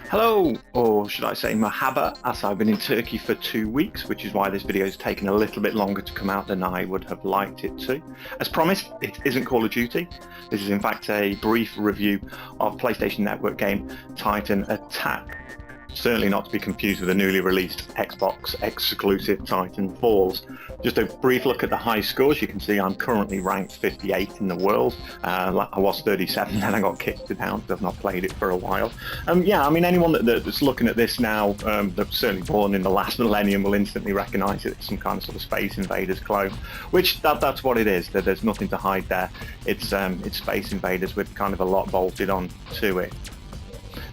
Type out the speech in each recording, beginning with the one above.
Hello, or should I say mahaba, as I've been in Turkey for 2 weeks, which is why this video has taken a little bit longer to come out than I would have liked it to. As promised, it isn't Call of Duty. This is in fact a brief review of PlayStation Network game Titan Attack. Certainly not to be confused with the newly released Xbox exclusive Titan Falls. Just a brief look at the high scores. You can see I'm currently ranked 58 in the world. I was 37, then I got kicked down because I've not played it for a while. Yeah, I mean, anyone that's looking at this now, that's certainly born in the last millennium, will instantly recognise it as some kind of sort of Space Invaders clone, which that's what it is. There's nothing to hide there. It's Space Invaders with kind of a lot bolted on to it.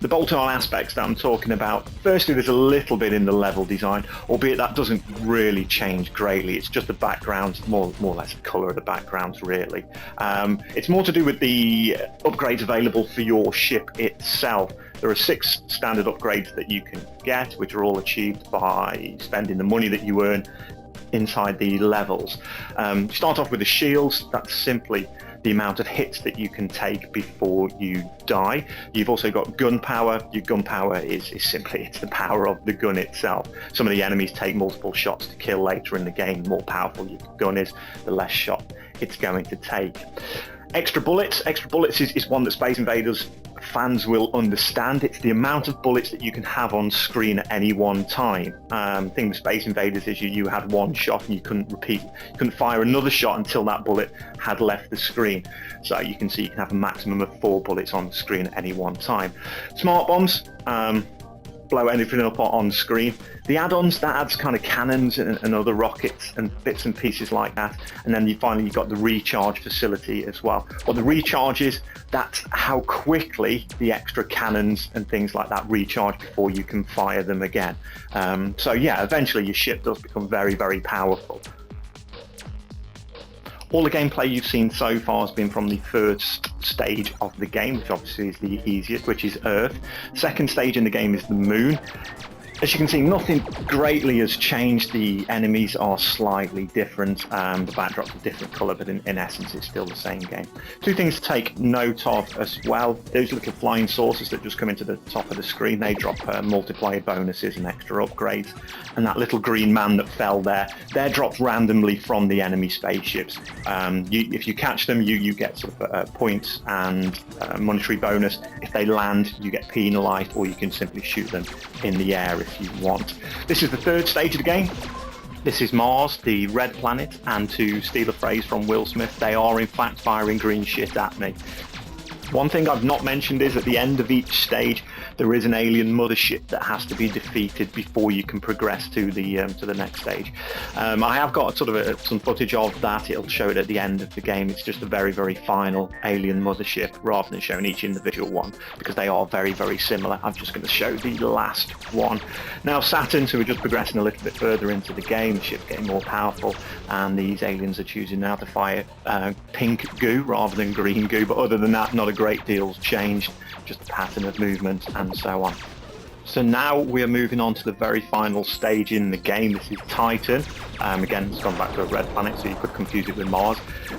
The bolt-on aspects that I'm talking about, firstly there's a little bit in the level design, albeit that doesn't really change greatly. It's just the backgrounds, more or less the colour of the backgrounds really. It's more to do with the upgrades available for your ship itself. There are 6 standard upgrades that you can get, which are all achieved by spending the money that you earn inside the levels. Start off with the shields. That's simply the amount of hits that you can take before you die. You've also got gun power. Your gun power is simply it's the power of the gun itself. Some of the enemies take multiple shots to kill later in the game. The more powerful your gun is, the less shot it's going to take. Extra bullets. Extra bullets is one that Space Invaders fans will understand. It's the amount of bullets that you can have on screen at any one time. The thing with Space Invaders is you had one shot and you couldn't fire another shot until that bullet had left the screen. So you can see you can have a maximum of 4 bullets on the screen at any one time. Smart bombs. Blow anything up on screen. The add-ons, that adds kind of cannons and other rockets and bits and pieces like that. And then you've got the recharge facility as well. What the recharge is, that's how quickly the extra cannons and things like that recharge before you can fire them again. So yeah, eventually your ship does become very, very powerful. All the gameplay you've seen so far has been from the first stage of the game, which obviously is the easiest, which is Earth. Second stage in the game is the Moon. As you can see, nothing greatly has changed. The enemies are slightly different. The backdrop's a different colour, but in essence it's still the same game. 2 things to take note of as well. Those little flying saucers that just come into the top of the screen, they drop multiplier bonuses and extra upgrades. And that little green man that fell there, they're dropped randomly from the enemy spaceships. If you catch them, you get sort of points and monetary bonus. If they land, you get penalised, or you can simply shoot them in the air if you want. This is the 3rd stage of the game. This is Mars, the red planet, and to steal a phrase from Will Smith, they are in fact firing green shit at me. One thing I've not mentioned is at the end of each stage there is an alien mothership that has to be defeated before you can progress to the next stage. I have got sort of some footage of that. It'll show it at the end of the game. It's just a very, very final alien mothership rather than showing each individual one, because they are very, very similar. I'm just going to show the last one. Now Saturn, so we're just progressing a little bit further into the game. The ship's getting more powerful and these aliens are choosing now to fire pink goo rather than green goo, but other than that, not a great deal's changed, just the pattern of movement and so on. So now we are moving on to the very final stage in the game. This is Titan. Again, it's gone back to a red planet, so you could confuse it with Mars.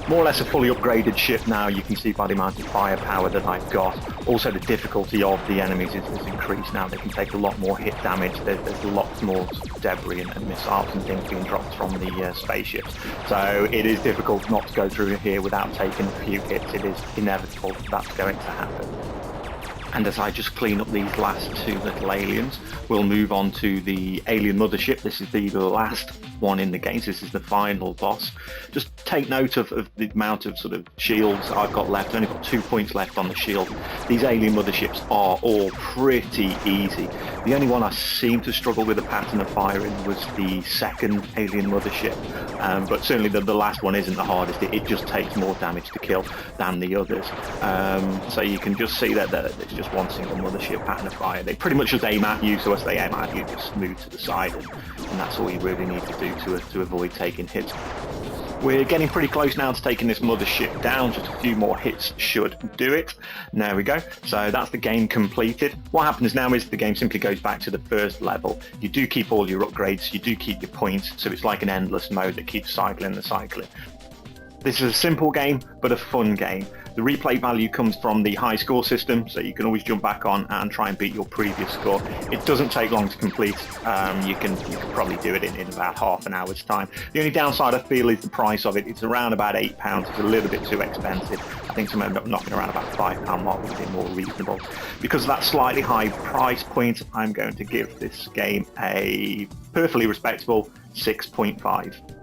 More or less a fully upgraded ship now. You can see by the amount of firepower that I've got. Also, the difficulty of the enemies is increased now. They can take a lot more hit damage. There's lots more debris and missiles and things being dropped from the spaceships. So it is difficult not to go through here without taking a few hits. It is inevitable that's going to happen. And as I just clean up these last 2 little aliens, we'll move on to the alien mothership. This is the last one in the game. This is the final boss. Just take note of the amount of sort of shields I've got left. I've only got 2 points left on the shield. These alien motherships are all pretty easy. The only one I seem to struggle with a pattern of firing was the second alien mothership. But certainly the last one isn't the hardest. It just takes more damage to kill than the others. So you can just see that it's just one single mothership pattern of fire. They pretty much just aim at you, so as they aim at you, just move to the side, and that's all you really need to do to avoid taking hits. We're getting pretty close now to taking this mothership down. Just a few more hits should do it. There we go. So that's the game completed. What happens now is the game simply goes back to the first level. You do keep all your upgrades, you do keep your points, so it's like an endless mode that keeps cycling and cycling. This is a simple game, but a fun game. The replay value comes from the high score system, so you can always jump back on and try and beat your previous score. It doesn't take long to complete. You can probably do it in about half an hour's time. The only downside I feel is the price of it. It's around about £8. It's a little bit too expensive. I think some end up knocking around about £5 mark would be more reasonable. Because of that slightly high price point, I'm going to give this game a perfectly respectable 6.5.